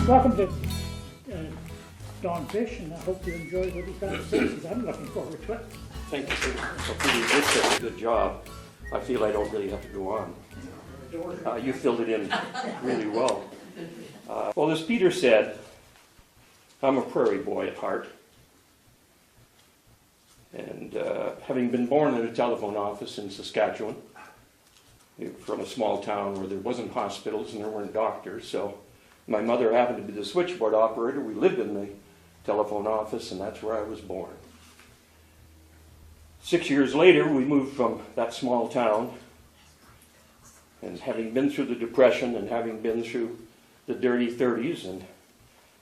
Welcome to Don Fish, and I hope you enjoy what he's got to say, because I'm looking forward to it. Thank you, sir. Hopefully you did such a good job. I feel I don't really have to go on. You filled it in really well. Well, as Peter said, I'm a prairie boy at heart. And having been born in a telephone office in Saskatchewan, from a small town where there wasn't hospitals and there weren't doctors, so my mother happened to be the switchboard operator. We lived in the telephone office, and that's where I was born. 6 years later, we moved from that small town, and having been through the Depression and having been through the dirty 30s and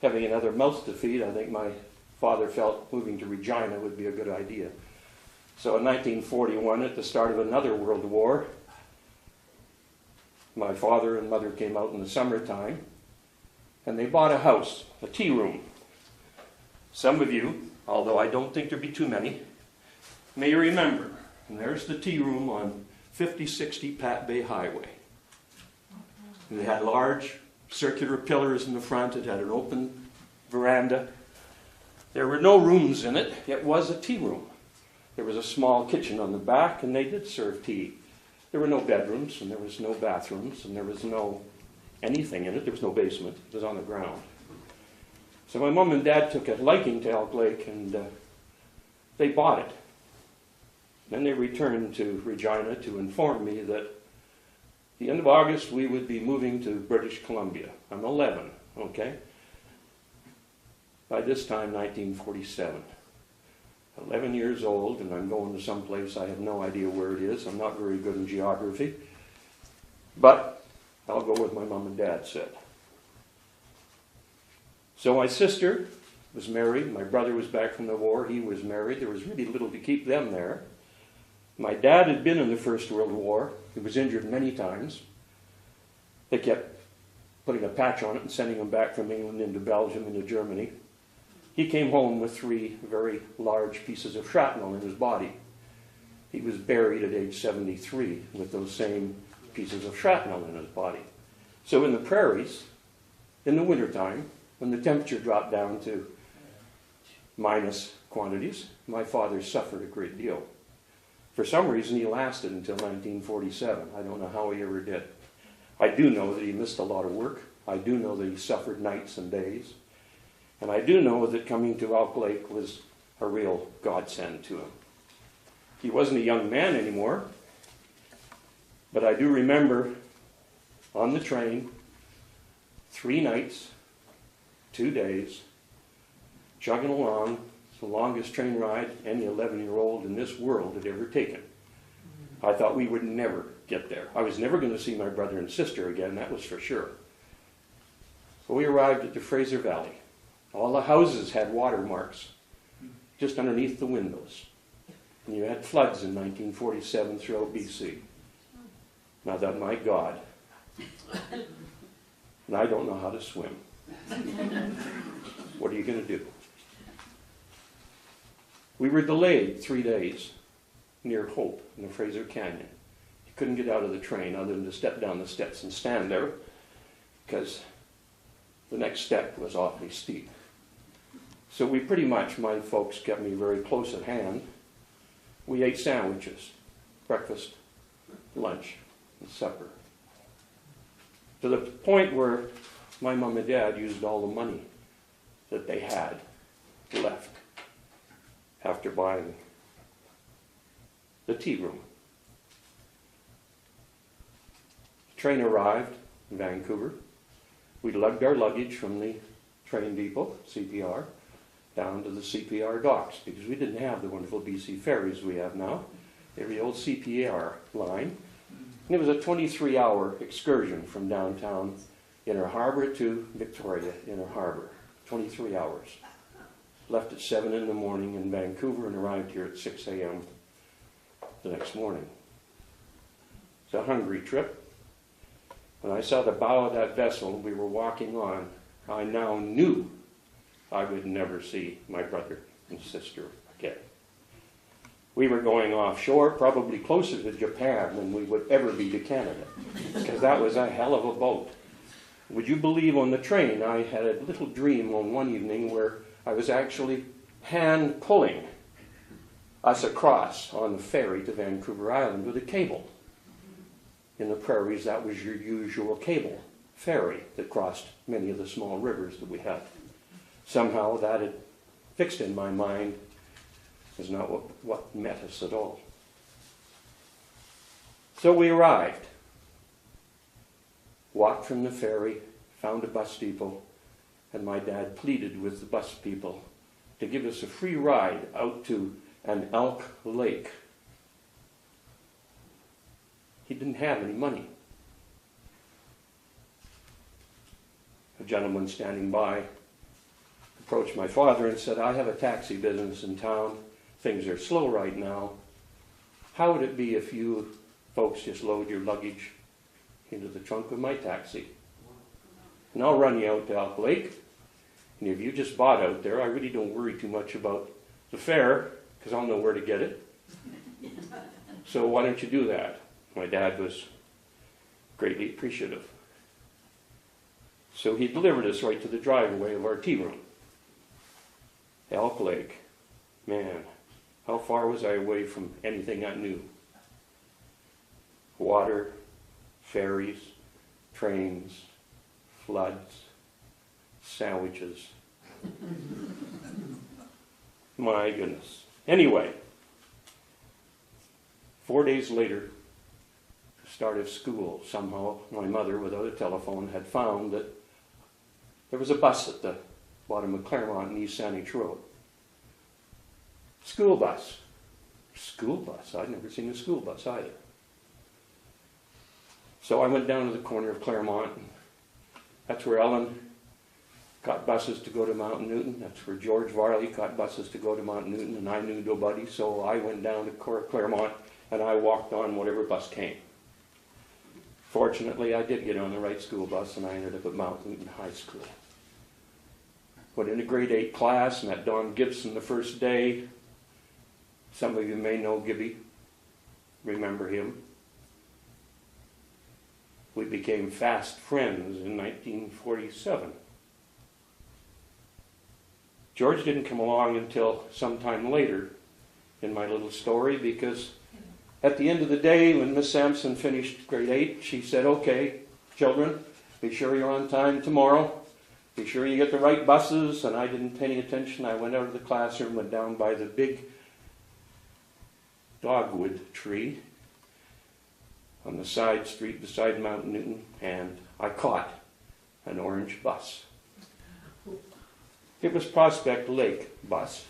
having another mouth to feed, I think my father felt moving to Regina would be a good idea. So in 1941, at the start of another world war, my father and mother came out in the summertime, and they bought a house, a tea room. Some of you, although I don't think there'd be too many, may remember. And there's the tea room on 5060 Pat Bay Highway. And they had large circular pillars in the front. It had an open veranda. There were no rooms in it. It was a tea room. There was a small kitchen on the back, and they did serve tea. There were no bedrooms, and there was no bathrooms, and there was no anything in it. There was no basement. It was on the ground. So my mom and dad took a liking to Elk Lake, and they bought it. Then they returned to Regina to inform me that at the end of August we would be moving to British Columbia. I'm 11, okay? By this time, 1947. 11 years old, and I'm going to some place I have no idea where it is. I'm not very good in geography. But I'll go with my mom and dad said. So my sister was married. My brother was back from the war. He was married. There was really little to keep them there. My dad had been in the First World War. He was injured many times. They kept putting a patch on it and sending him back from England into Belgium, into Germany. He came home with 3 very large pieces of shrapnel in his body. He was buried at age 73 with those same pieces of shrapnel in his body. So in the prairies, in the wintertime, when the temperature dropped down to minus quantities, my father suffered a great deal. For some reason, he lasted until 1947. I don't know how he ever did. I do know that he missed a lot of work. I do know that he suffered nights and days. And I do know that coming to Elk Lake was a real godsend to him. He wasn't a young man anymore, but I do remember on the train, 3 nights, 2 days, chugging along, the longest train ride any 11-year-old in this world had ever taken. I thought we would never get there. I was never going to see my brother and sister again, that was for sure. So we arrived at the Fraser Valley. All the houses had watermarks just underneath the windows. And you had floods in 1947 throughout BC. Now that, my God, and I don't know how to swim. What are you going to do? We were delayed 3 days near Hope in the Fraser Canyon. You couldn't get out of the train other than to step down the steps and stand there because the next step was awfully steep. So we pretty much, my folks kept me very close at hand. We ate sandwiches, breakfast, lunch, and supper. To the point where my mom and dad used all the money that they had left after buying the tea room. The train arrived in Vancouver. We lugged our luggage from the train depot, CPR, down to the CPR docks because we didn't have the wonderful BC ferries we have now. They were the old CPR line. And it was a 23-hour excursion from downtown Inner Harbor to Victoria Inner Harbor. 23 hours. Left at 7 in the morning in Vancouver and arrived here at 6 a.m. the next morning. It's a hungry trip. When I saw the bow of that vessel we were walking on, I now knew I would never see my brother and sister again. We were going offshore, probably closer to Japan than we would ever be to Canada, because that was a hell of a boat. Would you believe on the train, I had a little dream on one evening where I was actually hand pulling us across on the ferry to Vancouver Island with a cable. In the prairies, that was your usual cable ferry that crossed many of the small rivers that we had. Somehow that had fixed in my mind as not what met us at all. So we arrived, walked from the ferry, found a bus depot, and my dad pleaded with the bus people to give us a free ride out to an Elk Lake. He didn't have any money. A gentleman standing by approached my father and said, "I have a taxi business in town. Things are slow right now. How would it be if you folks just load your luggage into the trunk of my taxi? And I'll run you out to Elk Lake. And if you just bought out there, I really don't worry too much about the fare, because I'll know where to get it. So why don't you do that?" My dad was greatly appreciative. So he delivered us right to the driveway of our tea room. Elk Lake. Man, how far was I away from anything I knew? Water, ferries, trains, floods, sandwiches. My goodness. Anyway, 4 days later, the start of school, somehow my mother, without a telephone, had found that there was a bus at the bottom of Claremont and East Saanich Road. School bus. School bus? I'd never seen a school bus either. So I went down to the corner of Claremont. That's where Ellen got buses to go to Mount Newton. That's where George Varley got buses to go to Mount Newton, and I knew nobody, so I went down to Claremont and I walked on whatever bus came. Fortunately, I did get on the right school bus, and I ended up at Mount Newton High School. Went into grade 8 class, met Don Gibson the first day. Some of you may know Gibby, remember him. We became fast friends in 1947. George didn't come along until sometime later in my little story, because at the end of the day, when Miss Sampson finished grade 8, she said, "Okay, children, be sure you're on time tomorrow. Be sure you get the right buses." And I didn't pay any attention. I went out of the classroom, went down by the big dogwood tree on the side street beside Mount Newton, and I caught an orange bus. It was Prospect Lake bus.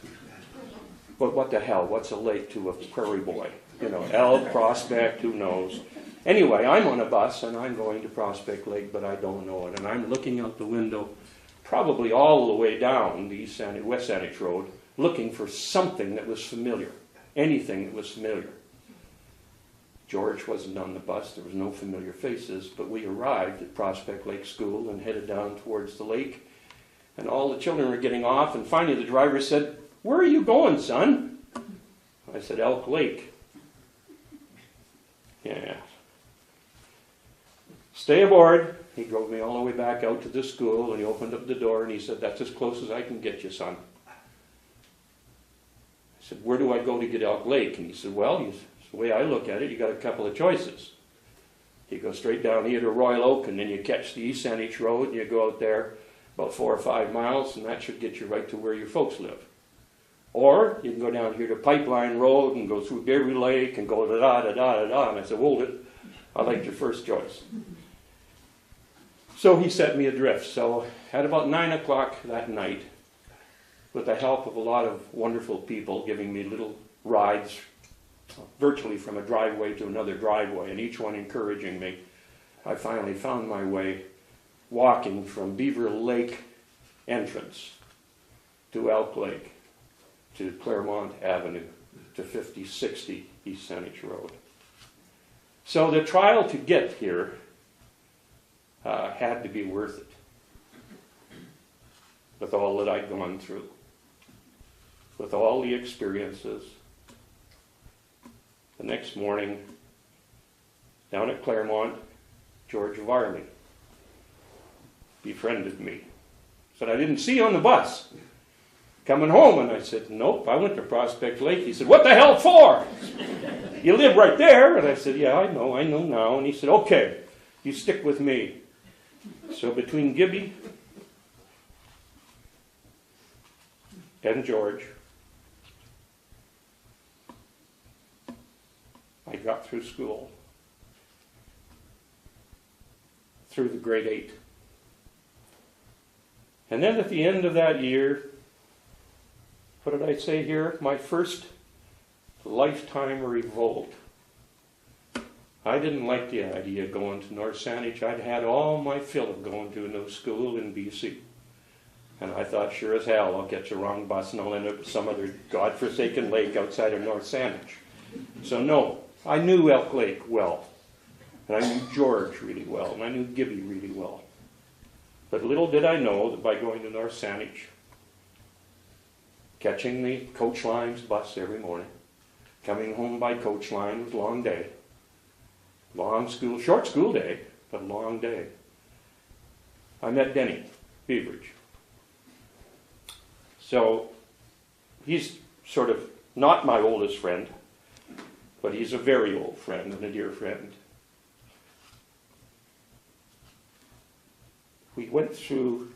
But what the hell? What's a lake to a prairie boy? You know, Elk, Prospect, who knows? Anyway, I'm on a bus and I'm going to Prospect Lake, but I don't know it. And I'm looking out the window, probably all the way down the West Saanich Road, looking for something that was familiar. Anything that was familiar. George wasn't on the bus. There was no familiar faces, but we arrived at Prospect Lake School and headed down towards the lake. And all the children were getting off, and finally the driver said, "Where are you going, son?" I said, "Elk Lake." Yeah. "Stay aboard." He drove me all the way back out to the school, and he opened up the door and he said, "That's as close as I can get you, son." I said, "Where do I go to get Elk Lake?" And he said, "Well, the way I look at it, you got a couple of choices. You go straight down here to Royal Oak, and then you catch the East Saanich Road, and you go out there about 4 or 5 miles, and that should get you right to where your folks live. Or you can go down here to Pipeline Road and go through Dairy Lake and go da-da-da-da-da-da." And I said, "Hold it, I like your first choice." So he set me adrift. So at about 9 o'clock that night, with the help of a lot of wonderful people giving me little rides, virtually from a driveway to another driveway, and each one encouraging me, I finally found my way walking from Beaver Lake entrance to Elk Lake, to Claremont Avenue, to 5060 East Saanich Road. So the trial to get here had to be worth it, with all that I'd gone through, with all the experiences. The next morning, down at Claremont, George Varley befriended me. Said, I didn't see you on the bus coming home. And I said, nope, I went to Prospect Lake. He said, what the hell for? You live right there. And I said, yeah, I know now. And he said, okay, you stick with me. So between Gibby and George, I got through school, through the grade 8. And then at the end of that year, what did I say here? My first lifetime revolt. I didn't like the idea of going to North Saanich. I'd had all my fill of going to a new school in BC. And I thought, sure as hell, I'll catch a wrong bus and I'll end up at some other godforsaken lake outside of North Saanich. So no, I knew Elk Lake well. And I knew George really well. And I knew Gibby really well. But little did I know that by going to North Saanich, catching the coach line's bus every morning, coming home by coach line was a long day. Long school, short school day, but a long day. I met Denny Beveridge. So he's sort of not my oldest friend, but he's a very old friend and a dear friend. We went through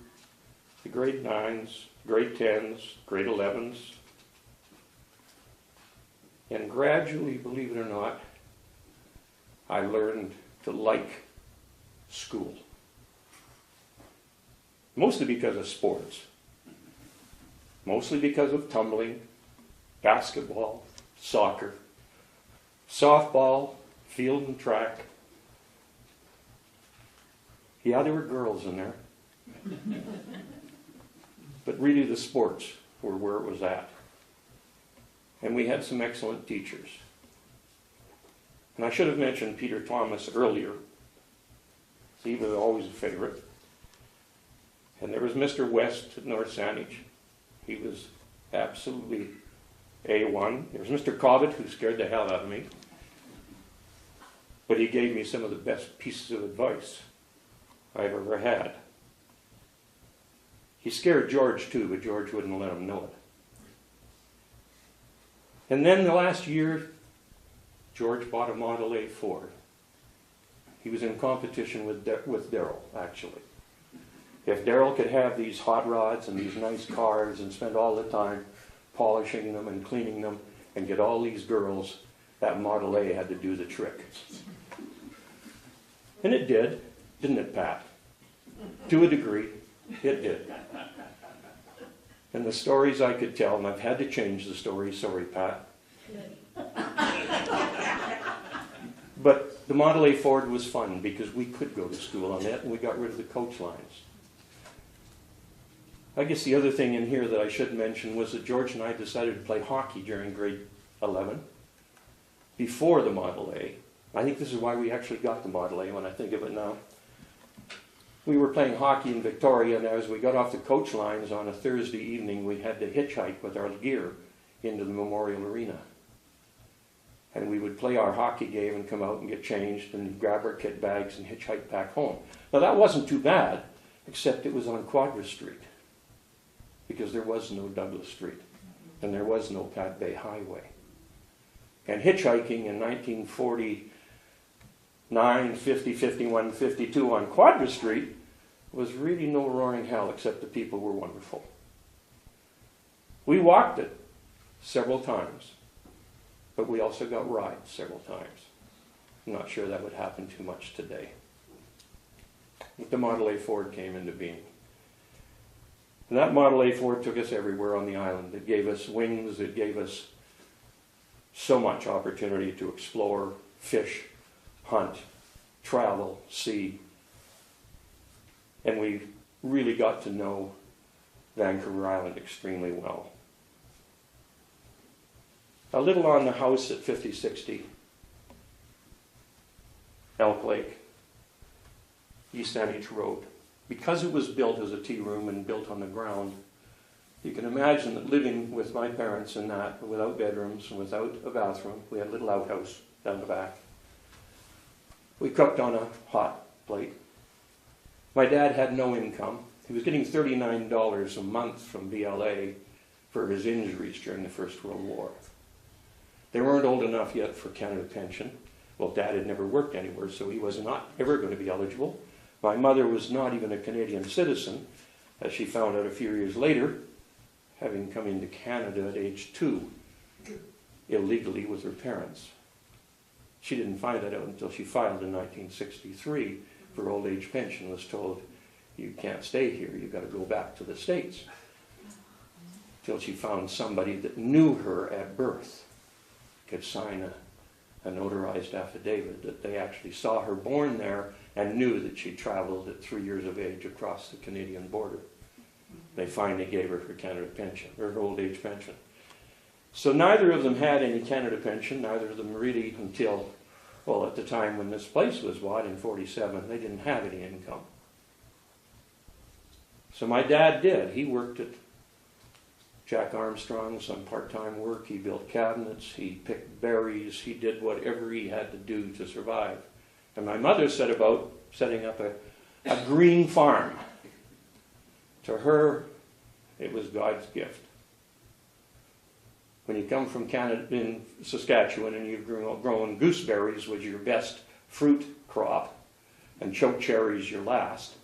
the grade 9s, grade 10s, grade 11s, and gradually, believe it or not, I learned to like school. Mostly because of sports. Mostly because of tumbling, basketball, soccer, softball, field and track. Yeah, there were girls in there. But really the sports were where it was at. And we had some excellent teachers. And I should have mentioned Peter Thomas earlier. He was always a favorite. And there was Mr. West at North Saanich. He was absolutely A1. There was Mr. Cobbett, who scared the hell out of me. But he gave me some of the best pieces of advice I've ever had. He scared George too, but George wouldn't let him know it. And then the last year, George bought a Model A Ford. He was in competition with Darrell, actually. If Darrell could have these hot rods and these nice cars and spend all the time polishing them and cleaning them and get all these girls, that Model A had to do the trick. And it did, didn't it, Pat? To a degree, it did. And the stories I could tell, and I've had to change the story, sorry, Pat. But the Model A Ford was fun because we could go to school on it and we got rid of the coach lines. I guess the other thing in here that I should mention was that George and I decided to play hockey during grade 11 before the Model A. I think this is why we actually got the Model A when I think of it now. We were playing hockey in Victoria, and as we got off the coach lines on a Thursday evening, we had to hitchhike with our gear into the Memorial Arena. And we would play our hockey game and come out and get changed and grab our kit bags and hitchhike back home. Now that wasn't too bad, except it was on Quadra Street, because there was no Douglas Street, and there was no Pat Bay Highway. And hitchhiking in 1949, 50, 51, 52 on Quadra Street was really no roaring hell, except the people were wonderful. We walked it several times, but we also got rides several times. I'm not sure that would happen too much today. But the Model A Ford came into being. And that Model A Ford took us everywhere on the island. It gave us wings, it gave us so much opportunity to explore, fish, hunt, travel, see. And we really got to know Vancouver Island extremely well. A little on the house at 5060 Elk Lake, East Saanich Road. Because it was built as a tea room and built on the ground, you can imagine that living with my parents in that, without bedrooms, without a bathroom, we had a little outhouse down the back. We cooked on a hot plate. My dad had no income. He was getting $39 a month from VLA for his injuries during the First World War. They weren't old enough yet for Canada pension. Well, Dad had never worked anywhere, so he was not ever going to be eligible. My mother was not even a Canadian citizen, as she found out a few years later, having come into Canada at age 2, illegally with her parents. She didn't find that out until she filed in 1963 for old age pension, was told, you can't stay here, you've got to go back to the States. Till she found somebody that knew her at birth, could sign a notarized affidavit that they actually saw her born there and knew that she traveled at 3 years of age across the Canadian border. They finally gave her Canada pension, or her old age pension. So neither of them had any Canada pension, neither of them really until, well, at the time when this place was bought in 47, they didn't have any income. So my dad did. He worked at Jack Armstrong, some part-time work. He built cabinets, he picked berries, he did whatever he had to do to survive. And my mother set about setting up a green farm. To her, it was God's gift. When you come from Canada, in Saskatchewan, and you've grown gooseberries, which is your best fruit crop, and choke cherries your last,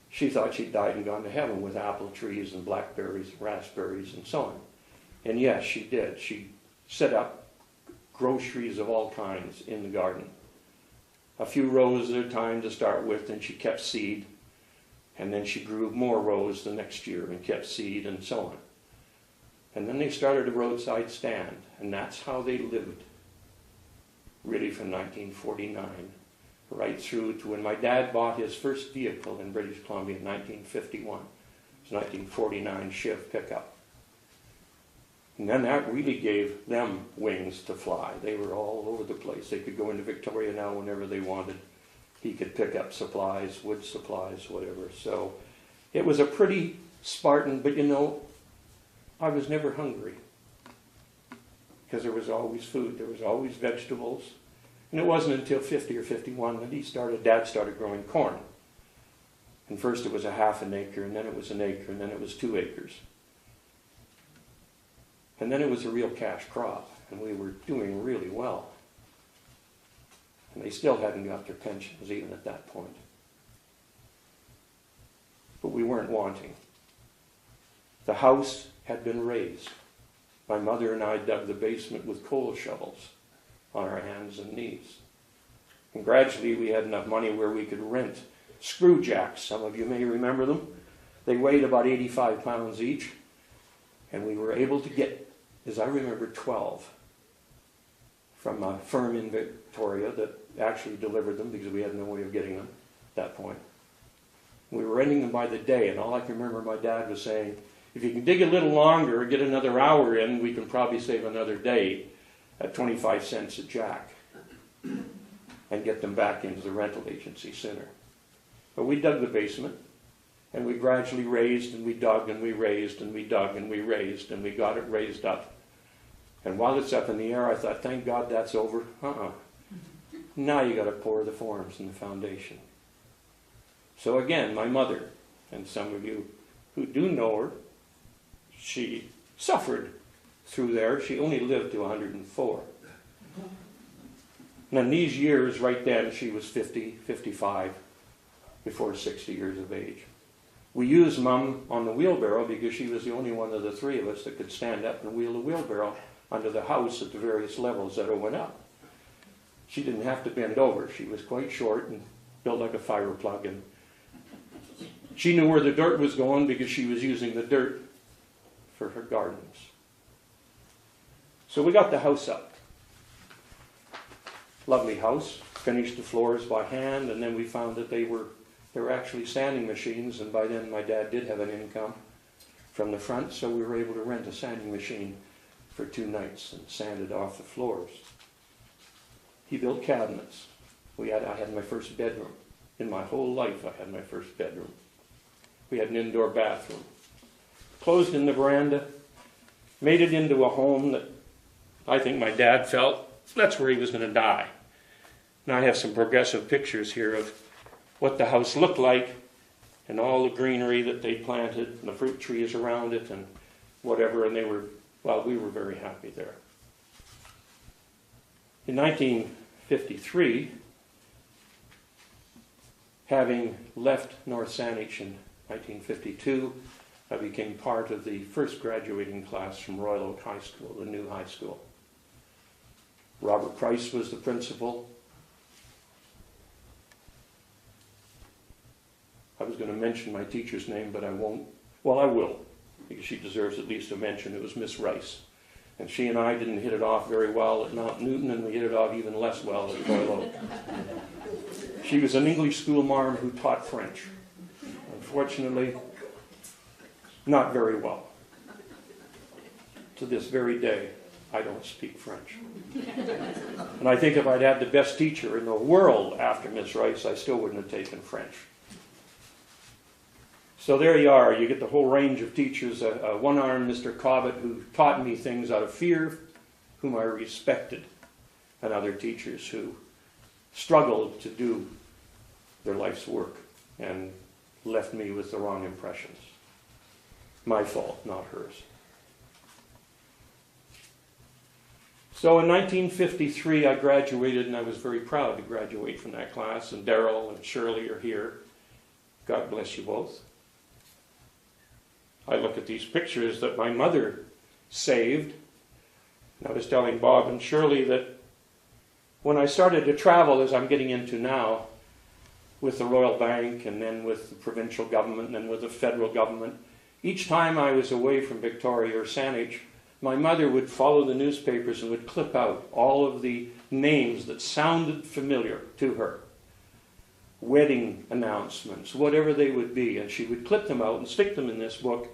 she thought she'd died and gone to heaven with apple trees and blackberries and raspberries and so on. And yes, she did. She set up groceries of all kinds in the garden. A few rows at a time to start with, and she kept seed. And then she grew more rows the next year and kept seed and so on. And then they started a roadside stand, and that's how they lived, really from 1949 right through to when my dad bought his first vehicle in British Columbia in 1951. It was 1949 Chev pickup. And then that really gave them wings to fly. They were all over the place. They could go into Victoria now whenever they wanted. He could pick up supplies, wood supplies, whatever. So it was a pretty Spartan, but you know, I was never hungry because there was always food. There was always vegetables. And it wasn't until 50 or 51 that Dad started growing corn. And first it was a half an acre, and then it was an acre, and then it was 2 acres. And then it was a real cash crop, and we were doing really well. And they still hadn't got their pensions even at that point. But we weren't wanting. The house had been raised. My mother and I dug the basement with coal shovels on our hands and knees. And gradually we had enough money where we could rent screw jacks. Some of you may remember them. They weighed about 85 pounds each. And we were able to get, as I remember, 12 from a firm in Victoria that actually delivered them because we had no way of getting them at that point. We were renting them by the day, and all I can remember my dad was saying, if you can dig a little longer, get another hour in, we can probably save another day at 25 cents a jack and get them back into the rental agency sooner. But we dug the basement, and we gradually raised, and we dug, and we raised, and we dug, and we raised, and we got it raised up. And while it's up in the air, I thought, thank God that's over. Now you got to pour the forms and the foundation. So again, my mother, and some of you who do know her, she suffered through there. She only lived to 104. And in these years, right then, she was 50, 55, before 60 years of age. We used Mum on the wheelbarrow because she was the only one of the three of us that could stand up and wheel the wheelbarrow under the house at the various levels that it went up. She didn't have to bend over. She was quite short and built like a fire plug. And she knew where the dirt was going because she was using the dirt for her gardens. So we got the house up. Lovely house. Finished the floors by hand, and then we found that they were actually sanding machines, and by then my dad did have an income from the front, so we were able to rent a sanding machine for 2 nights and sanded off the floors. He built cabinets. I had my first bedroom. In my whole life, I had my first bedroom. We had an indoor bathroom. Closed in the veranda, made it into a home that I think my dad felt that's where he was going to die. Now I have some progressive pictures here of what the house looked like, and all the greenery that they planted, and the fruit trees around it, and whatever, and we were very happy there. In 1953, having left North Saanich in 1952, I became part of the first graduating class from Royal Oak High School, the new high school. Robert Price was the principal. I was going to mention my teacher's name, but I won't. Well, I will, because she deserves at least a mention. It was Miss Rice. And she and I didn't hit it off very well at Mount Newton, and we hit it off even less well at Royal Oak. She was an English school marm who taught French. Unfortunately, not very well. To this very day, I don't speak French. And I think if I'd had the best teacher in the world after Miss Rice, I still wouldn't have taken French. So there you are. You get the whole range of teachers. One-armed Mr. Cobbett, who taught me things out of fear, whom I respected, and other teachers who struggled to do their life's work and left me with the wrong impressions. My fault, not hers. So in 1953, I graduated, and I was very proud to graduate from that class, and Daryl and Shirley are here. God bless you both. I look at these pictures that my mother saved, and I was telling Bob and Shirley that when I started to travel, as I'm getting into now, with the Royal Bank, and then with the provincial government, and then with the federal government, each time I was away from Victoria or Saanich, my mother would follow the newspapers and would clip out all of the names that sounded familiar to her. Wedding announcements, whatever they would be, and she would clip them out and stick them in this book.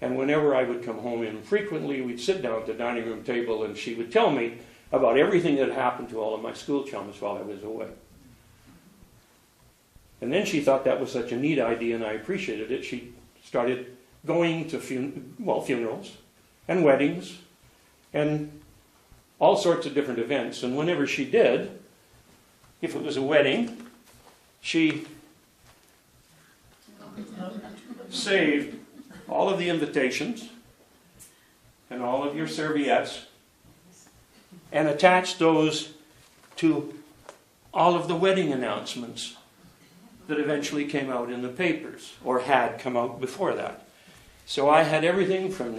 And whenever I would come home, infrequently, we'd sit down at the dining room table, and she would tell me about everything that happened to all of my school chums while I was away. And then she thought that was such a neat idea, and I appreciated it. She started going to funerals and weddings and all sorts of different events. And whenever she did, if it was a wedding, she saved all of the invitations and all of your serviettes and attached those to all of the wedding announcements that eventually came out in the papers, or had come out before that. So I had everything from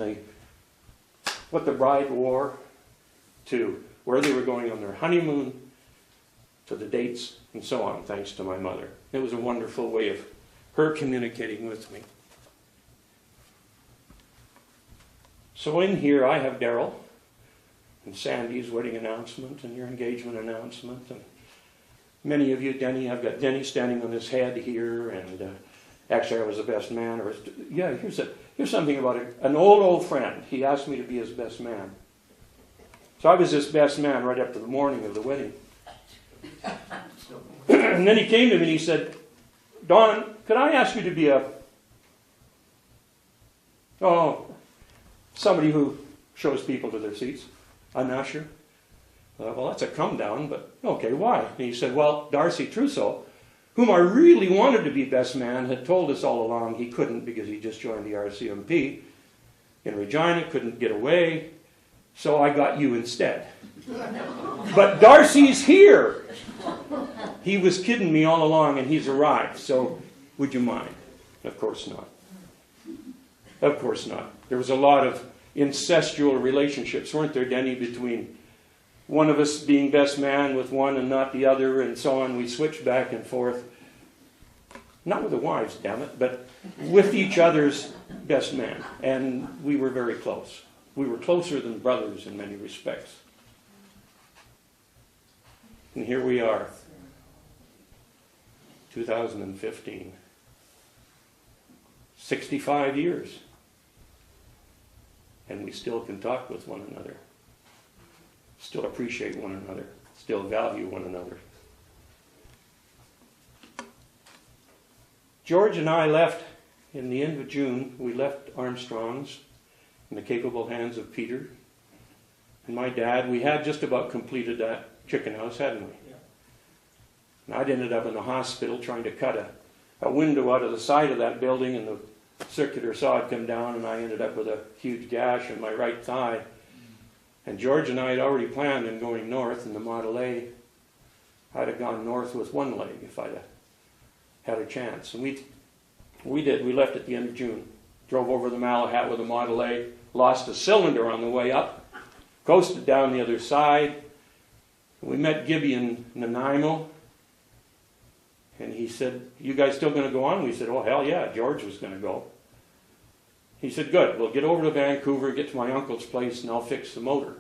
what the bride wore, to where they were going on their honeymoon, to the dates, and so on, thanks to my mother. It was a wonderful way of her communicating with me. So in here I have Daryl, and Sandy's wedding announcement, and your engagement announcement, and many of you, Denny, I've got Denny standing on his head here, and actually I was the best man. Here's something about an old friend. He asked me to be his best man. So I was his best man right up to the morning of the wedding. And then he came to me and he said, Don, could I ask you to be somebody who shows people to their seats, an usher? Well, that's a come down, but okay, why? And he said, well, Darcy Trousseau, whom I really wanted to be best man, had told us all along he couldn't because he just joined the RCMP in Regina, couldn't get away, so I got you instead. But Darcy's here. He was kidding me all along, and he's arrived, so would you mind? Of course not. Of course not. There was a lot of incestual relationships, weren't there, Denny, between one of us being best man with one and not the other, and so on. We switched back and forth. Not with the wives, damn it, but with each other's best man. And we were very close. We were closer than brothers in many respects. And here we are, 2015. 65 years. And we still can talk with one another. Still appreciate one another. Still value one another. George and I left in the end of June. We left Armstrong's in the capable hands of Peter and my dad. We had just about completed that chicken house, hadn't we? Yeah. And I'd ended up in the hospital trying to cut a window out of the side of that building, and the circular saw had come down, and I ended up with a huge gash in my right thigh. And George and I had already planned on going north in the Model A. I'd have gone north with one leg if I'd have had a chance. And we did. We left at the end of June. Drove over the Malahat with a Model A, lost a cylinder on the way up, coasted down the other side. We met Gibby in Nanaimo, and he said, "You guys still going to go on?" We said, "Oh, hell yeah, George was going to go." He said, "Good, we'll get over to Vancouver, get to my uncle's place, and I'll fix the motor."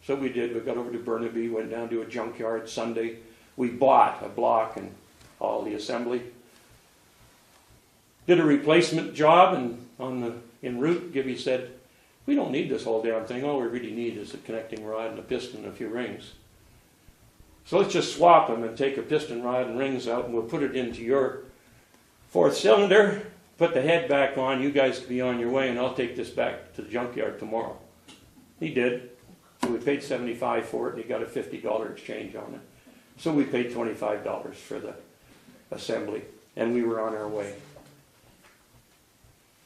So we did. We got over to Burnaby, went down to a junkyard Sunday. We bought a block and all the assembly. Did a replacement job, and en route, Gibby said, "We don't need this whole damn thing. All we really need is a connecting rod and a piston and a few rings. So let's just swap them and take a piston rod and rings out, and we'll put it into your fourth cylinder, put the head back on. You guys can be on your way, and I'll take this back to the junkyard tomorrow." He did. So we paid $75 for it, and he got a $50 exchange on it. So we paid $25 for the assembly, and we were on our way.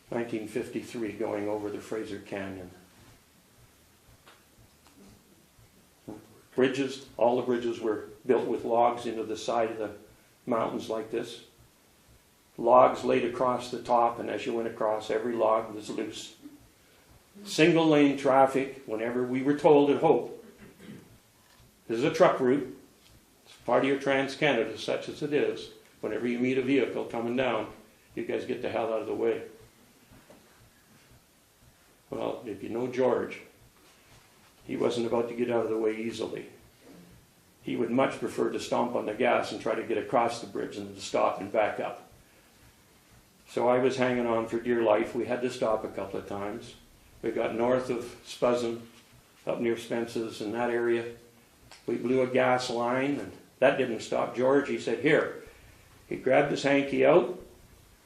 1953, going over the Fraser Canyon. Bridges, all the bridges were built with logs into the side of the mountains like this. Logs laid across the top, and as you went across, every log was loose. Single lane traffic, whenever we were told at Hope, this is a truck route, it's part of your Trans-Canada, such as it is. Whenever you meet a vehicle coming down, you guys get the hell out of the way. Well, if you know George, he wasn't about to get out of the way easily. He would much prefer to stomp on the gas and try to get across the bridge than to stop and back up. So I was hanging on for dear life. We had to stop a couple of times. We got north of Spuzzum, up near Spence's in that area. We blew a gas line, and that didn't stop George. He said, "Here." He grabbed his hanky out,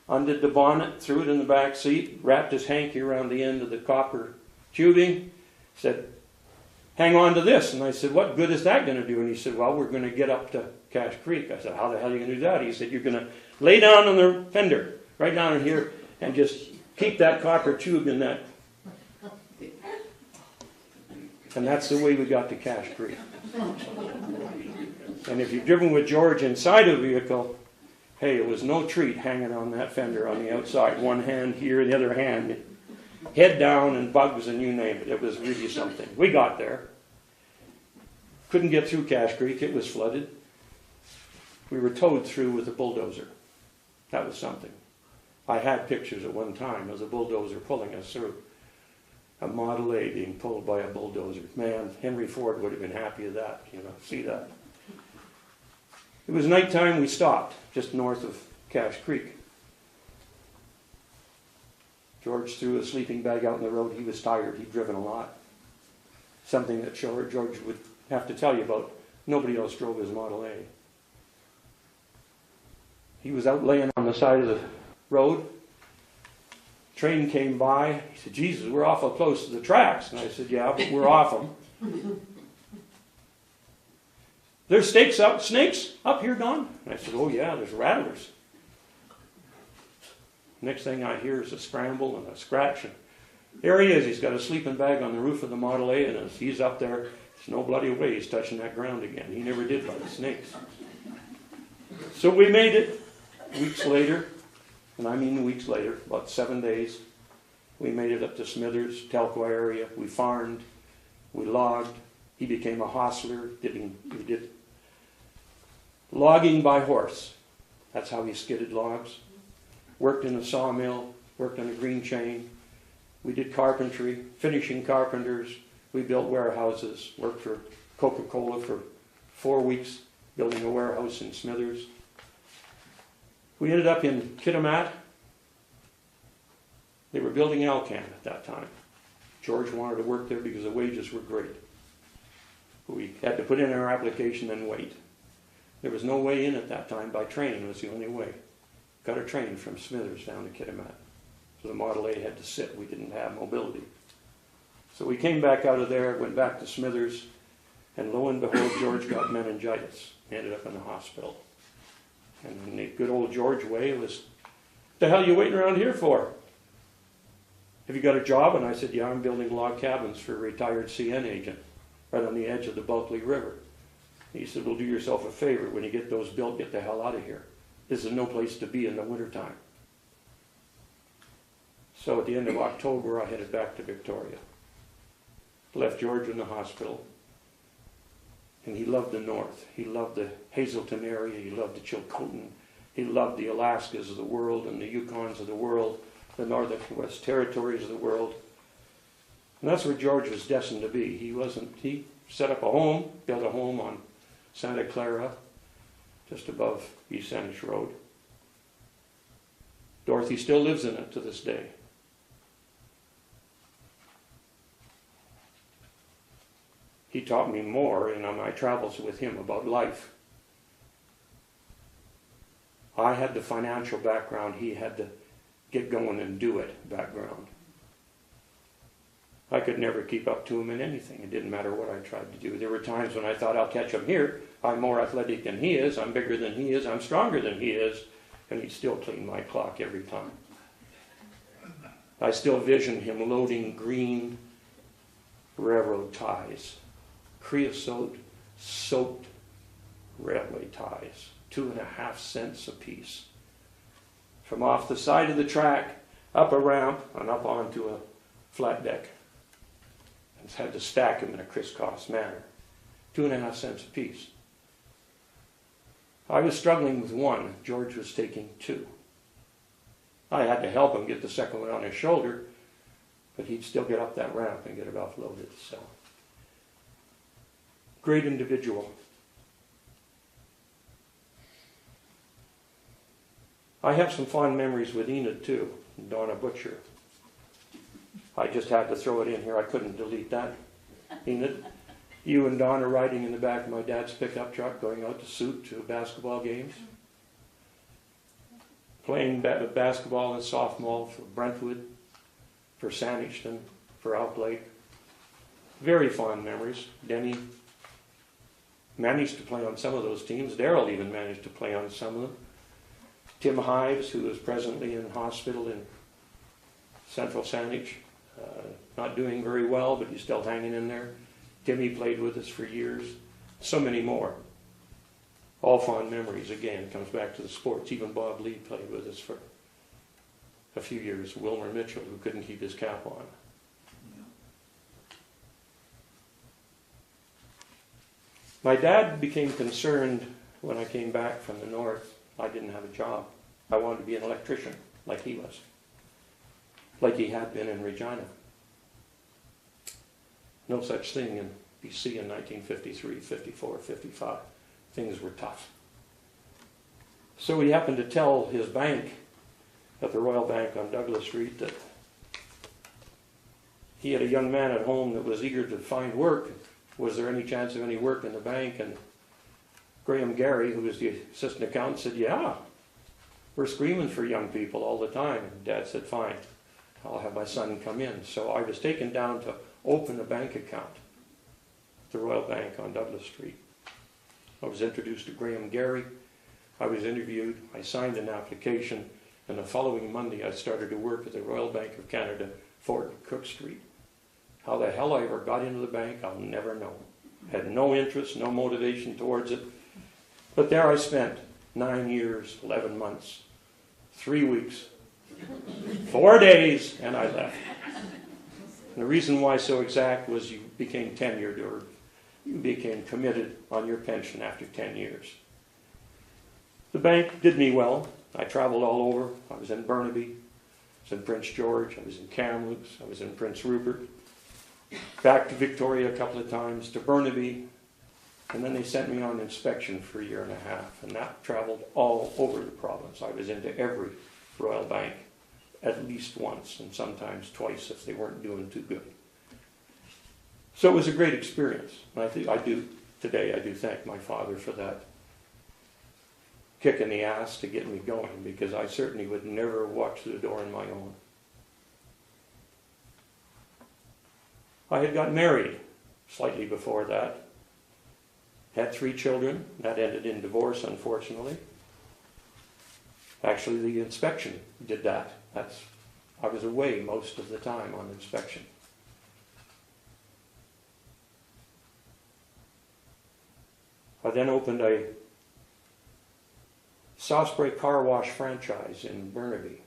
undid the bonnet, threw it in the back seat, wrapped his hanky around the end of the copper tubing, said, "Hang on to this." And I said, "What good is that going to do?" And he said, "Well, we're going to get up to Cache Creek." I said, "How the hell are you going to do that?" He said, "You're going to lay down on the fender, right down in here, and just keep that copper tube in that." And that's the way we got to Cache Creek. And if you've driven with George inside a vehicle, hey, it was no treat hanging on that fender on the outside. One hand here, the other hand, head down and bugs and you name it. It was really something. We got there. Couldn't get through Cache Creek. It was flooded. We were towed through with a bulldozer. That was something. I had pictures at one time of the bulldozer pulling us through. A Model A being pulled by a bulldozer. Man, Henry Ford would have been happy with that, see that. It was nighttime. We stopped just north of Cache Creek. George threw a sleeping bag out on the road. He was tired. He'd driven a lot. Something that George would have to tell you about. Nobody else drove his Model A. He was out laying on the side of the road. Train came by. He said, "Jesus, we're awful close to the tracks." And I said, "Yeah, but we're off them." "There's snakes up here, Don?" And I said, "Oh yeah, there's rattlers." Next thing I hear is a scramble and a scratch. And there he is. He's got a sleeping bag on the roof of the Model A, and as he's up there, there's no bloody way he's touching that ground again. He never did by the snakes. So we made it weeks later, and I mean weeks later, about 7 days. We made it up to Smithers, Telkwa area. We farmed, we logged. He became a hostler. We did logging by horse. That's how he skidded logs. Worked in a sawmill, worked on a green chain. We did carpentry, finishing carpenters. We built warehouses, worked for Coca-Cola for 4 weeks, building a warehouse in Smithers. We ended up in Kitimat. They were building Alcan at that time. George wanted to work there because the wages were great. We had to put in our application and wait. There was no way in at that time. By train, it was the only way. Got a train from Smithers down to Kitimat. So the Model A had to sit. We didn't have mobility. So we came back out of there, went back to Smithers, and lo and behold, George got meningitis. Ended up in the hospital. And in the good old George way, it was, the hell are you waiting around here for? Have you got a job? And I said, yeah, I'm building log cabins for a retired CN agent right on the edge of the Bulkley River. He said, well, do yourself a favor. When you get those built, get the hell out of here. This is no place to be in the wintertime. So at the end of October, I headed back to Victoria. Left George in the hospital. And he loved the north. He loved the Hazelton area. He loved the Chilcotin. He loved the Alaskas of the world and the Yukons of the world, the Northern West Territories of the world. And that's where George was destined to be. He set up a home, built a home on Santa Clara, just above East Saanich Road. Dorothy still lives in it to this day. He taught me more in my travels with him about life. I had the financial background, he had the get going and do it background. I could never keep up to him in anything. It didn't matter what I tried to do. There were times when I thought, I'll catch him here. I'm more athletic than he is. I'm bigger than he is. I'm stronger than he is. And he'd still clean my clock every time. I still vision him loading green railroad ties. Creosote-soaked railway ties, 2.5 cents a piece. From off the side of the track, up a ramp, and up onto a flat deck. And had to stack them in a crisscross manner. 2.5 cents a piece. I was struggling with one. George was taking 2. I had to help him get the second one on his shoulder, but he'd still get up that ramp and get it offloaded. So. Great individual. I have some fond memories with Enid too, Donna Butcher. I just had to throw it in here. I couldn't delete that. Enid, you and Donna riding in the back of my dad's pickup truck going out to suit to basketball games. Playing basketball and softball for Brentwood, for Saanich, for Outlake. Very fond memories. Denny managed to play on some of those teams. Daryl even managed to play on some of them. Tim Hives, who is presently in hospital in Central Saanich, not doing very well, but he's still hanging in there. Timmy played with us for years. So many more. All fond memories. Again, it comes back to the sports. Even Bob Lee played with us for a few years. Wilmer Mitchell, who couldn't keep his cap on. My dad became concerned when I came back from the north. I didn't have a job. I wanted to be an electrician, like he was. Like he had been in Regina. No such thing in BC in 1953, 54, 55. Things were tough. So he happened to tell his bank at the Royal Bank on Douglas Street that he had a young man at home that was eager to find work. Was there any chance of any work in the bank? And Graham Gary, who was the assistant accountant, said, yeah, we're screaming for young people all the time. And Dad said, fine, I'll have my son come in. So I was taken down to open a bank account at the Royal Bank on Douglas Street. I was introduced to Graham Gary. I was interviewed. I signed an application. And the following Monday, I started to work at the Royal Bank of Canada, Fort Cook Street. How the hell I ever got into the bank, I'll never know. Had no interest, no motivation towards it. But there I spent 9 years, 11 months, 3 weeks, 4 days, and I left. And the reason why so exact was you became tenured, or you became committed on your pension after 10 years. The bank did me well. I traveled all over. I was in Burnaby, I was in Prince George, I was in Kamloops, I was in Prince Rupert. Back to Victoria a couple of times, to Burnaby, and then they sent me on inspection for 1.5 years, and that traveled all over the province. I was into every Royal Bank at least once, and sometimes twice if they weren't doing too good. So it was a great experience. And I do thank my father for that kick in the ass to get me going, because I certainly would never walk through the door on my own. I had got married slightly before that. Had 3 children. That ended in divorce, unfortunately. Actually, the inspection did that. I was away most of the time on inspection. I then opened a soft spray car wash franchise in Burnaby.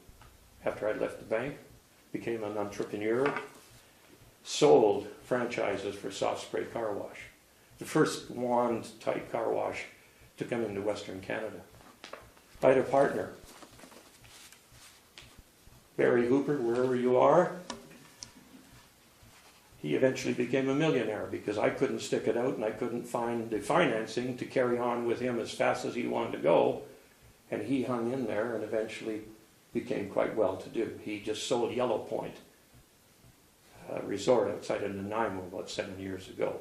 After I left the bank, became an entrepreneur, sold franchises for soft spray car wash. The first wand-type car wash to come into Western Canada. I had a partner, Barry Hooper, wherever you are. He eventually became a millionaire because I couldn't stick it out and I couldn't find the financing to carry on with him as fast as he wanted to go. And he hung in there and eventually became quite well to do. He just sold Yellow Point, a resort outside of Nanaimo about 7 years ago.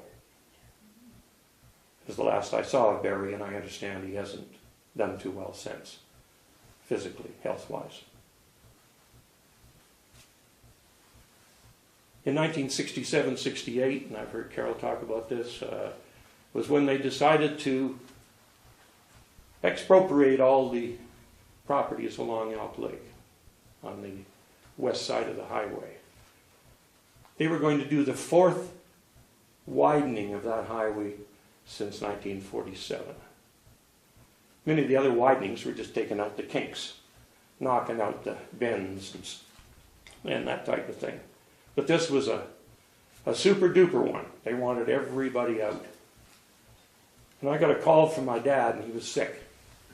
It was the last I saw of Barry, and I understand he hasn't done too well since, physically, health-wise. In 1967-68, and I've heard Carol talk about this, was when they decided to expropriate all the properties along Elk Lake on the west side of the highway. They were going to do the 4th widening of that highway since 1947. Many of the other widenings were just taking out the kinks, knocking out the bends and that type of thing. But this was a super duper one. They wanted everybody out. And I got a call from my dad, and he was sick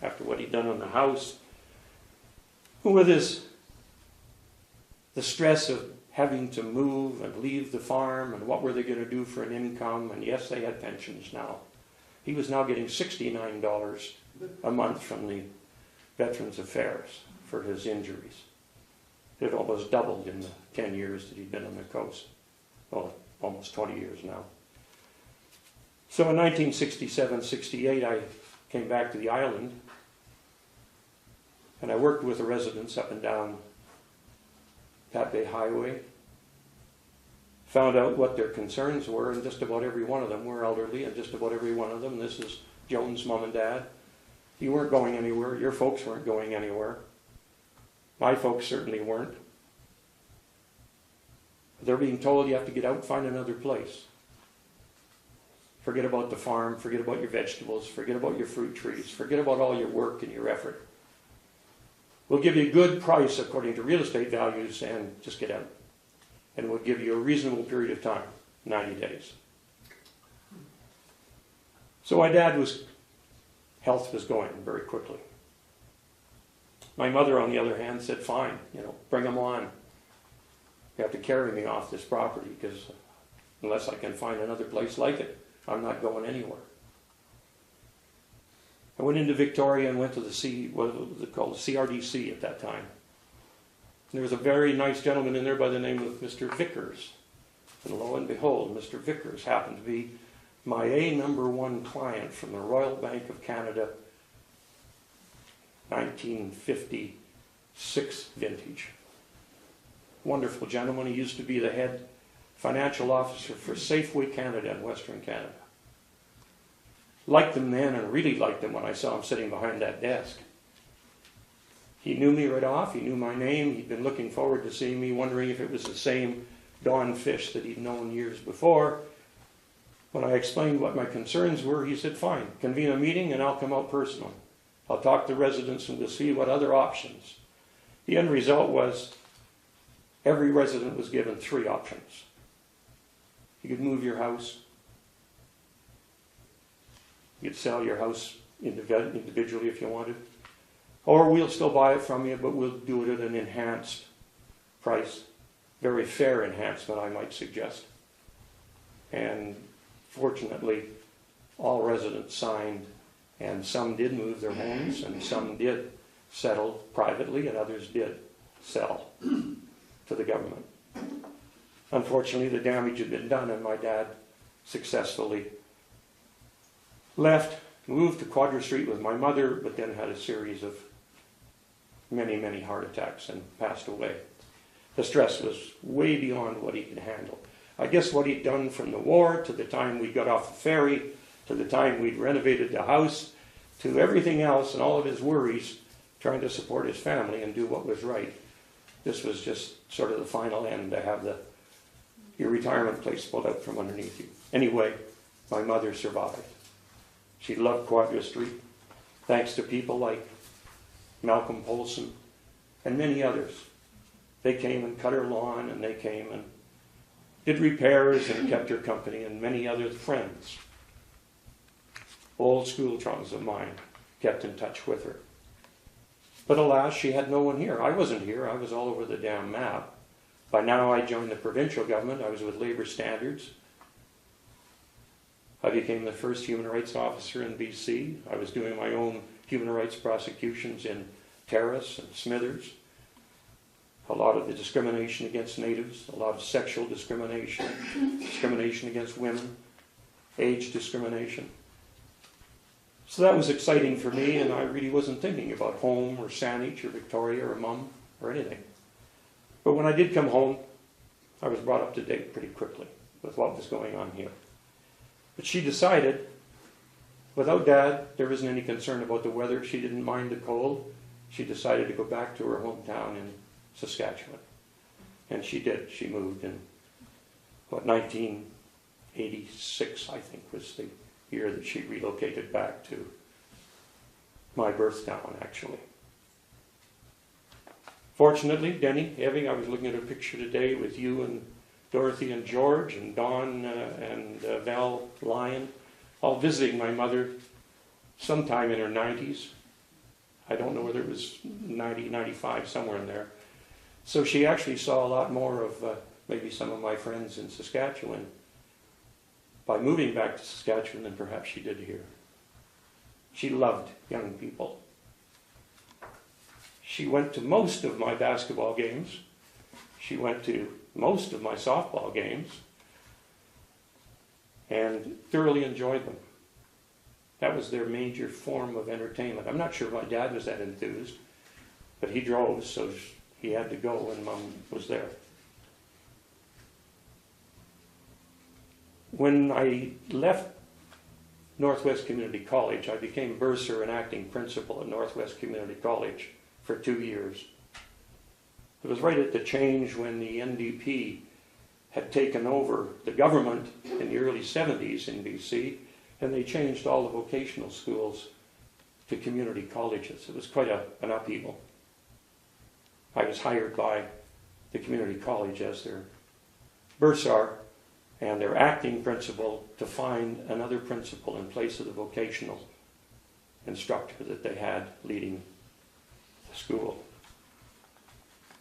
after what he'd done on the house. With the stress of having to move and leave the farm, and what were they going to do for an income, and yes, they had pensions now. He was now getting $69 a month from the Veterans Affairs for his injuries. It almost doubled in the 10 years that he'd been on the coast. Well, almost 20 years now. So in 1967-68, I came back to the island, and I worked with the residents up and down Pat Bay Highway. Found out what their concerns were, and just about every one of them were elderly, and just about every one of them, this is Joan's mom and dad. You weren't going anywhere. Your folks weren't going anywhere. My folks certainly weren't. They're being told you have to get out and find another place. Forget about the farm, forget about your vegetables, forget about your fruit trees, forget about all your work and your effort. We'll give you a good price according to real estate values and just get out. And we'll give you a reasonable period of time, 90 days. So my dad's health was going very quickly. My mother, on the other hand, said, fine, bring them on. You have to carry me off this property because unless I can find another place like it, I'm not going anywhere. I went into Victoria and went to what was it called, the CRDC at that time. And there was a very nice gentleman in there by the name of Mr. Vickers. And lo and behold, Mr. Vickers happened to be my #1 client from the Royal Bank of Canada, 1956 vintage. Wonderful gentleman. He used to be the head financial officer for Safeway Canada in Western Canada. Liked him then and really liked him when I saw him sitting behind that desk. He knew me right off. He knew my name. He'd been looking forward to seeing me, wondering if it was the same Don Fish that he'd known years before. When I explained what my concerns were, he said, fine, convene a meeting and I'll come out personally. I'll talk to residents and we'll see what other options. The end result was every resident was given 3 options. You could move your house. You could sell your house individually if you wanted. Or we'll still buy it from you, but we'll do it at an enhanced price. Very fair enhancement, I might suggest. And fortunately, all residents signed, and some did move their homes, and some did settle privately, and others did sell to the government. Unfortunately, the damage had been done, and my dad successfully left, moved to Quadra Street with my mother, but then had a series of many, many heart attacks and passed away. The stress was way beyond what he could handle. I guess what he'd done from the war to the time we got off the ferry to the time we'd renovated the house, to everything else and all of his worries, trying to support his family and do what was right. This was just sort of the final end, to have your retirement place pulled out from underneath you. Anyway, my mother survived. She loved Quadra Street, thanks to people like Malcolm Polson and many others. They came and cut her lawn, and they came and did repairs and kept her company, and many other friends, old school chums of mine, kept in touch with her. But alas, she had no one here. I wasn't here. I was all over the damn map. By now I joined the provincial government. I was with Labour Standards. I became the first human rights officer in BC. I was doing my own human rights prosecutions in Terrace and Smithers. A lot of the discrimination against natives, a lot of sexual discrimination, discrimination against women, age discrimination. So that was exciting for me, and I really wasn't thinking about home or Saanich or Victoria or Mum or anything. But when I did come home, I was brought up to date pretty quickly with what was going on here. But she decided, without Dad, there wasn't any concern about the weather. She didn't mind the cold. She decided to go back to her hometown in Saskatchewan. And she did. She moved in, 1986, I think, was the year that she relocated back to my birth town, actually. Fortunately, Denny, Evie, I was looking at a picture today with you and Dorothy and George and Don and Val Lyon, all visiting my mother sometime in her 90s. I don't know whether it was 90, 95, somewhere in there. So she actually saw a lot more of maybe some of my friends in Saskatchewan by moving back to Saskatchewan than perhaps she did here. She loved young people. She went to most of my basketball games. She went to most of my softball games and thoroughly enjoyed them. That was their major form of entertainment. I'm not sure my dad was that enthused, but he drove, so he had to go when Mum was there. When I left Northwest Community College, I became bursar and acting principal at Northwest Community College for 2 years. It was right at the change when the NDP had taken over the government in the early 70s in BC, and they changed all the vocational schools to community colleges. It was quite an upheaval. I was hired by the community college as their bursar and their acting principal to find another principal in place of the vocational instructor that they had leading the school.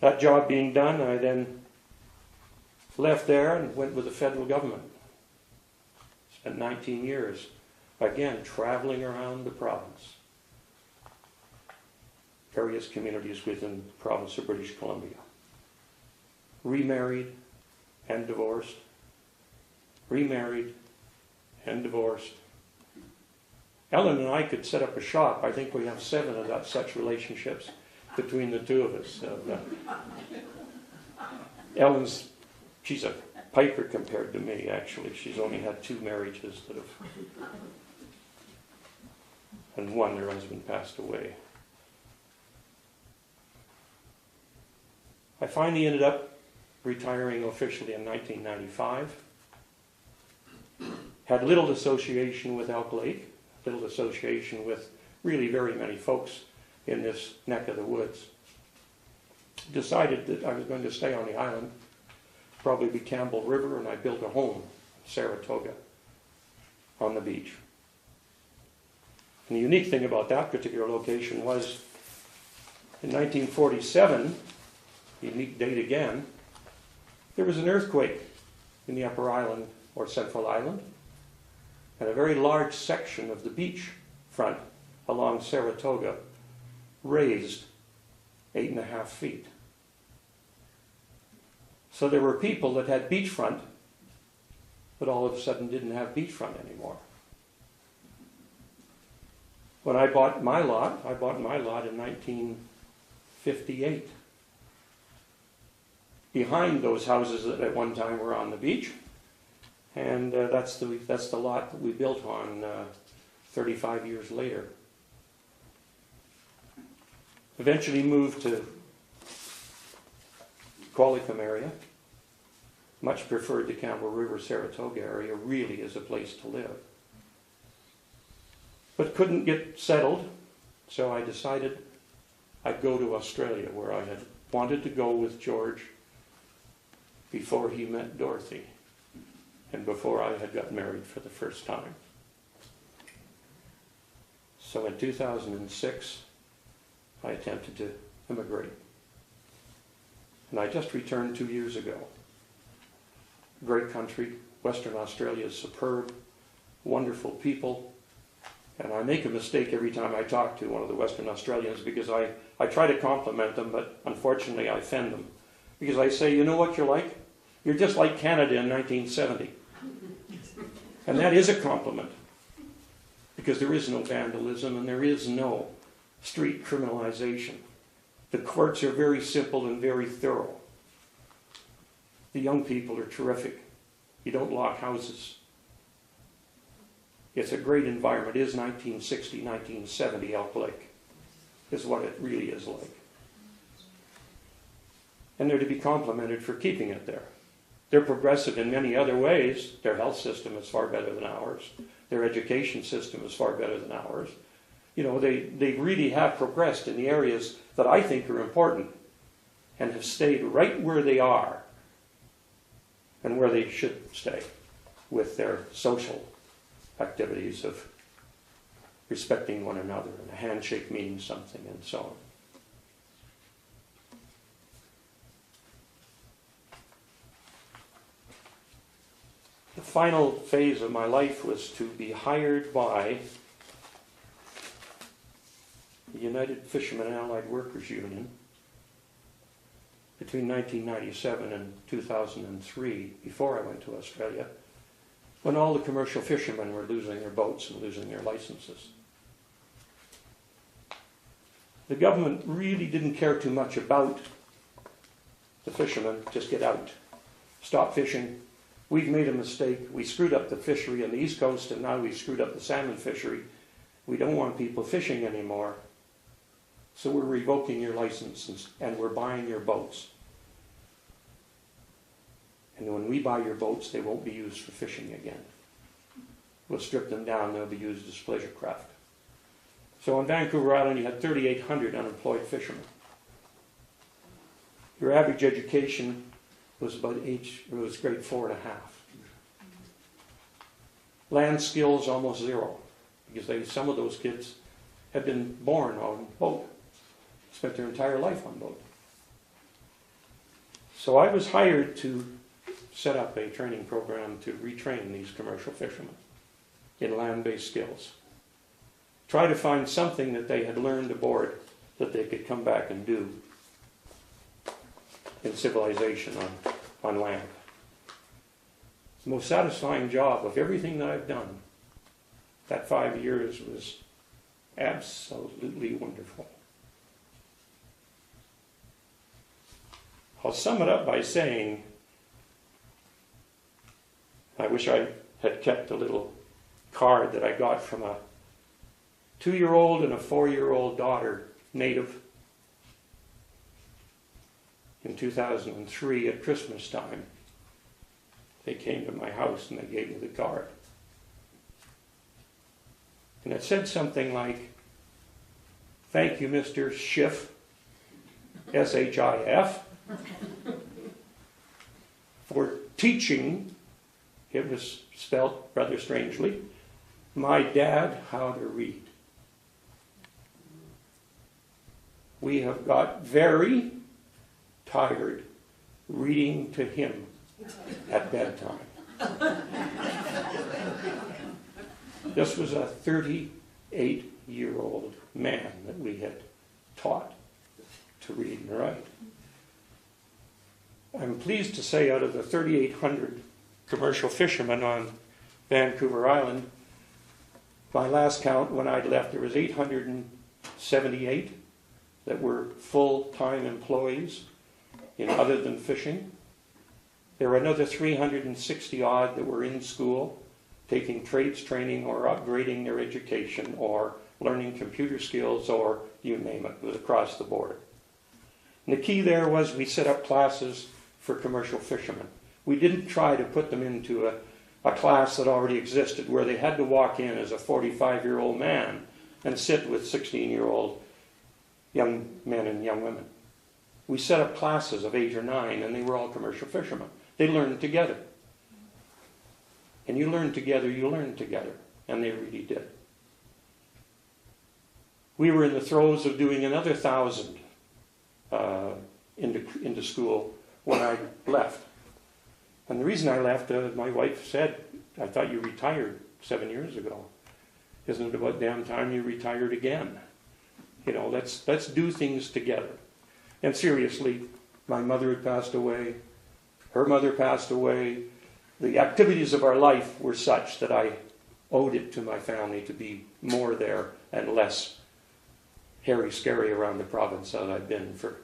That job being done, I then left there and went with the federal government. Spent 19 years, again, traveling around the province. Various communities within the province of British Columbia. Remarried and divorced. Remarried and divorced. Ellen and I could set up a shop. I think we have 7 of such relationships between the two of us. Ellen's, she's a piper compared to me, actually. She's only had 2 marriages that have, and one, her husband passed away. I finally ended up retiring officially in 1995. Had little association with Elk Lake, little association with really very many folks in this neck of the woods. Decided that I was going to stay on the island, probably be Campbell River, and I built a home, Saratoga, on the beach. And the unique thing about that particular location was in 1947, the unique date again, there was an earthquake in the upper island or central island, and a very large section of the beach front along Saratoga raised 8.5 feet. So there were people that had beachfront that all of a sudden didn't have beachfront anymore. When I bought my lot in 1958. Behind those houses that at one time were on the beach, And that's the lot that we built on 35 years later. Eventually moved to Qualicum area. Much preferred the Campbell River, Saratoga area, really is a place to live. But couldn't get settled, so I decided I'd go to Australia, where I had wanted to go with George before he met Dorothy, and before I had got married for the first time. So in 2006, I attempted to immigrate. And I just returned 2 years ago. Great country. Western Australia is superb, wonderful people. And I make a mistake every time I talk to one of the Western Australians, because I try to compliment them, but unfortunately I offend them. Because I say, you know what you're like? You're just like Canada in 1970. And that is a compliment. Because there is no vandalism and there is no street criminalization. The courts are very simple and very thorough. The young people are terrific. You don't lock houses. It's a great environment. It is 1960, 1970 Elk Lake, is what it really is like. And they're to be complimented for keeping it there. They're progressive in many other ways. Their health system is far better than ours. Their education system is far better than ours. You know, they really have progressed in the areas that I think are important and have stayed right where they are and where they should stay with their social activities of respecting one another and a handshake meaning something and so on. The final phase of my life was to be hired by the United Fishermen and Allied Workers Union between 1997 and 2003, before I went to Australia, when all the commercial fishermen were losing their boats and losing their licenses. The government really didn't care too much about the fishermen. Just get out. Stop fishing. We've made a mistake. We screwed up the fishery on the East Coast, and now we've screwed up the salmon fishery. We don't want people fishing anymore. So we're revoking your license and we're buying your boats. And when we buy your boats, they won't be used for fishing again. We'll strip them down, they'll be used as pleasure craft. So on Vancouver Island, you had 3,800 unemployed fishermen. Your average education was grade 4.5. Land skills almost zero, because some of those kids had been born on boat, spent their entire life on boat. So I was hired to set up a training program to retrain these commercial fishermen in land-based skills. Try to find something that they had learned aboard that they could come back and do in civilization on land. The most satisfying job of everything that I've done, that 5 years, was absolutely wonderful. I'll sum it up by saying, I wish I had kept a little card that I got from a 2-year-old and a 4-year-old daughter, native, in 2003 at Christmas time. They came to my house and they gave me the card. And it said something like, "Thank you, Mr. Schiff, S-H-I-F, for teaching," it was spelled rather strangely, "my dad how to read. We have got very tired reading to him at bedtime." This was a 38-year-old man that we had taught to read and write. I'm pleased to say, out of the 3,800 commercial fishermen on Vancouver Island, my last count when I'd left, there was 878 that were full-time employees in other than fishing. There were another 360 odd that were in school, taking trades training or upgrading their education or learning computer skills or you name it. It was across the board. And the key there was we set up classes for commercial fishermen. We didn't try to put them into a class that already existed where they had to walk in as a 45-year-old man and sit with 16-year-old young men and young women. We set up classes of 8 or 9 and they were all commercial fishermen. They learned together. And you learn together, you learn together. And they really did. We were in the throes of doing another 1,000 into school when I left. And the reason I left, my wife said, I thought you retired 7 years ago. Isn't it about damn time you retired again? You know, let's do things together. And seriously, my mother had passed away. Her mother passed away. The activities of our life were such that I owed it to my family to be more there and less hairy-scary around the province that I've been for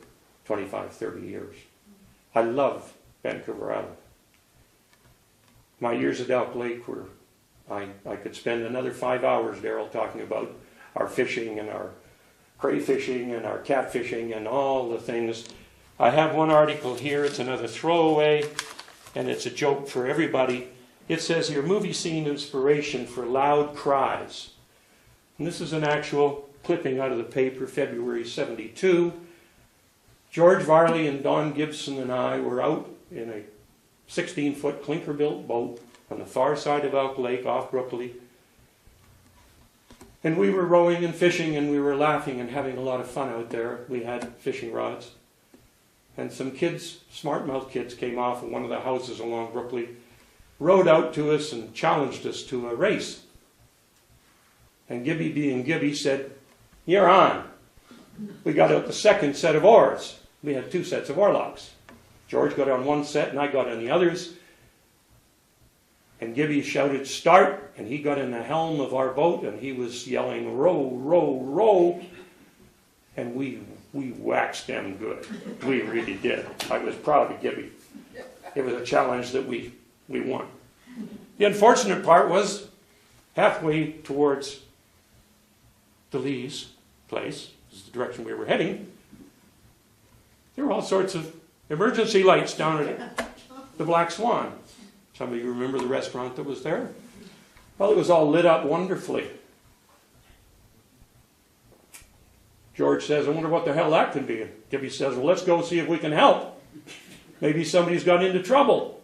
25, 30 years. I love Vancouver Island. My years at Elk Lake were, I could spend another 5 hours, Daryl, talking about our fishing and our crayfishing and our catfishing and all the things. I have one article here, it's another throwaway, and it's a joke for everybody. It says here, movie scene inspiration for loud cries. And this is an actual clipping out of the paper, February 72. George Varley and Don Gibson and I were out in a 16-foot clinker-built boat on the far side of Elk Lake off Brookley. And we were rowing and fishing and we were laughing and having a lot of fun out there. We had fishing rods. And some kids, smart-mouthed kids, came off of one of the houses along Brookley, rowed out to us and challenged us to a race. And Gibby, being Gibby, said, "You're on." We got out the second set of oars. We had 2 sets of oarlocks. George got on one set and I got on the others. And Gibby shouted, "Start!" And he got in the helm of our boat and he was yelling, "Row, row, row." And we waxed them good. We really did. I was proud of Gibby. It was a challenge that we won. The unfortunate part was halfway towards the Lee's place, this is the direction we were heading, there were all sorts of emergency lights down at the Black Swan. Some of you remember the restaurant that was there? Well, it was all lit up wonderfully. George says, "I wonder what the hell that can be." And Gibby says, "Well, let's go see if we can help. Maybe somebody's got into trouble."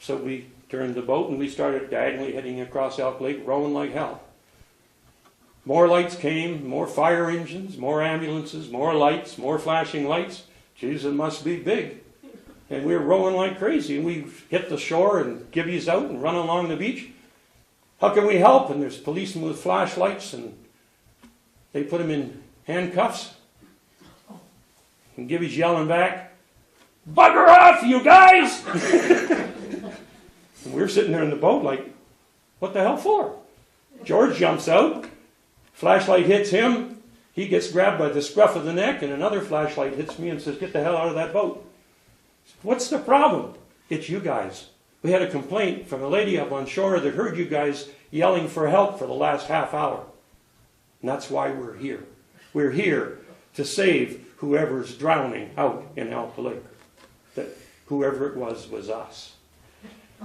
So we turned the boat and we started diagonally heading across Elk Lake, rowing like hell. More lights came, more fire engines, more ambulances, more lights, more flashing lights. Geez, it must be big. And we were rowing like crazy. And we hit the shore and Gibby's out and running along the beach. "How can we help?" And there's policemen with flashlights and they put him in handcuffs. And Gibby's yelling back, "Bugger off, you guys!" And we're sitting there in the boat like, what the hell for? George jumps out. Flashlight hits him. He gets grabbed by the scruff of the neck, and another flashlight hits me and says, "Get the hell out of that boat." "What's the problem?" "It's you guys. We had a complaint from a lady up on shore that heard you guys yelling for help for the last half hour. And that's why we're here. We're here to save whoever's drowning out in Elk Lake. That whoever it was us."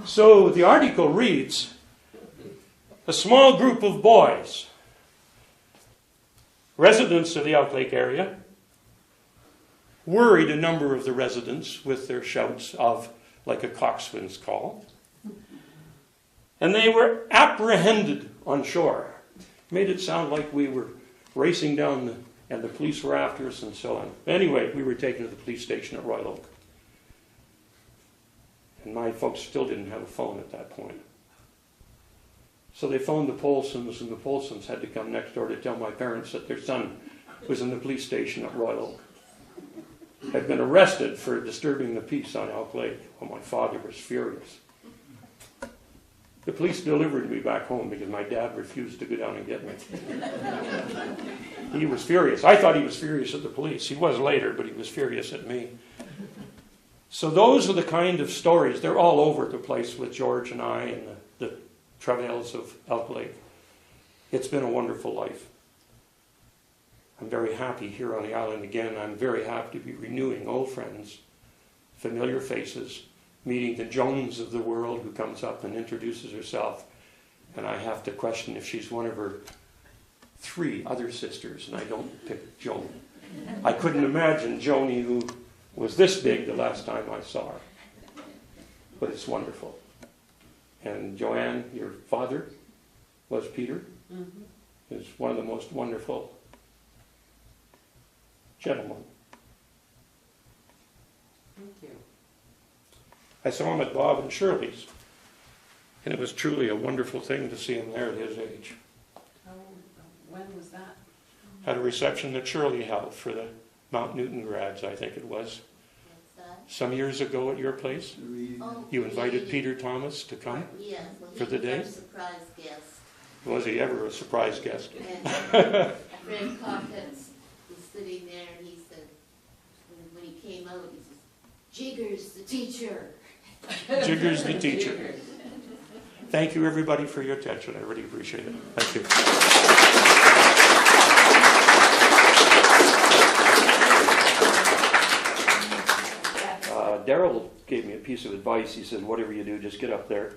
So the article reads, "A small group of boys, residents of the Elk Lake area, worried a number of the residents with their shouts of, like a coxswain's call, and they were apprehended on shore." Made it sound like we were racing down and the police were after us and so on. Anyway, we were taken to the police station at Royal Oak. And my folks still didn't have a phone at that point. So they phoned the Polsons, and the Polsons had to come next door to tell my parents that their son was in the police station at Royal Oak. Had been arrested for disturbing the peace on Elk Lake. Well, my father was furious. The police delivered me back home because my dad refused to go down and get me. He was furious. I thought he was furious at the police. He was later, but he was furious at me. So those are the kind of stories. They're all over the place with George and I and the travails of Elk Lake. It's been a wonderful life. I'm very happy here on the island again. I'm very happy to be renewing old friends, familiar faces, meeting the Jones of the world who comes up and introduces herself. And I have to question if she's one of her 3 other sisters, and I don't pick Joan. I couldn't imagine Joni, who was this big the last time I saw her. But it's wonderful. And Joanne, your father was Peter, is one of the most wonderful gentlemen. Thank you. I saw him at Bob and Shirley's, and it was truly a wonderful thing to see him there at his age. Oh, when was that? Had a reception that Shirley held for the Mount Newton grads, I think it was. Some years ago at your place. Oh, You invited Peter Thomas to come. Yes, well, for the he day? was our surprise guest. Was he ever a surprise guest? And Fred Cockett was sitting there, and he said, when he came out, he says, "Jiggers, the teacher." Jiggers the teacher. Thank you everybody for your attention. I really appreciate it. Thank you. Daryl gave me a piece of advice. He said, whatever you do, just get up there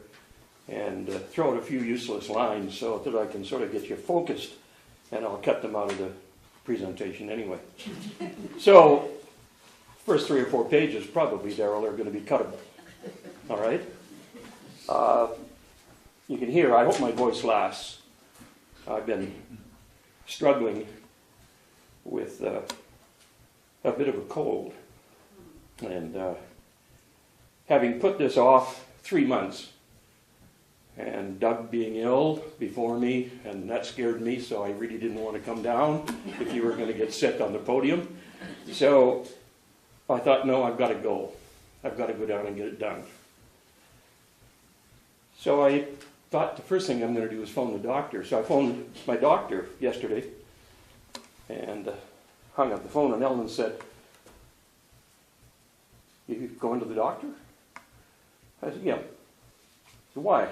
and throw out a few useless lines so that I can sort of get you focused, and I'll cut them out of the presentation anyway. So, first 3 or 4 pages probably, Daryl, are going to be cuttable. All right? You can hear, I hope my voice lasts. I've been struggling with a bit of a cold. And having put this off 3 months, and Doug being ill before me, and that scared me, so I really didn't want to come down if you were going to get sick on the podium. So I thought, no, I've got to go. I've got to go down and get it done. So I thought the first thing I'm going to do is phone the doctor. So I phoned my doctor yesterday and hung up the phone, and Ellen said, "You going to the doctor?" I said, "Yeah." So why?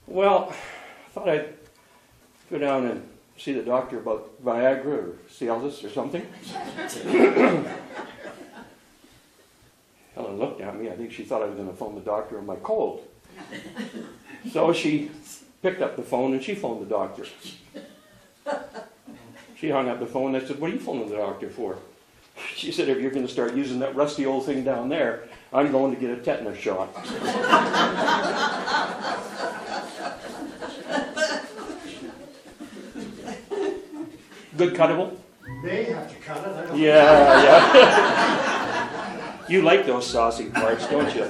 Well, I thought I'd go down and see the doctor about Viagra or Cialis or something. Ellen looked at me. I think she thought I was going to phone the doctor on my cold. So she picked up the phone and she phoned the doctor. She hung up the phone and I said, "What are you phoning the doctor for?" She said, "If you're going to start using that rusty old thing down there, I'm going to get a tetanus shot." Good cuttable? They have to cut it. I don't Yeah. You like those saucy parts, don't you?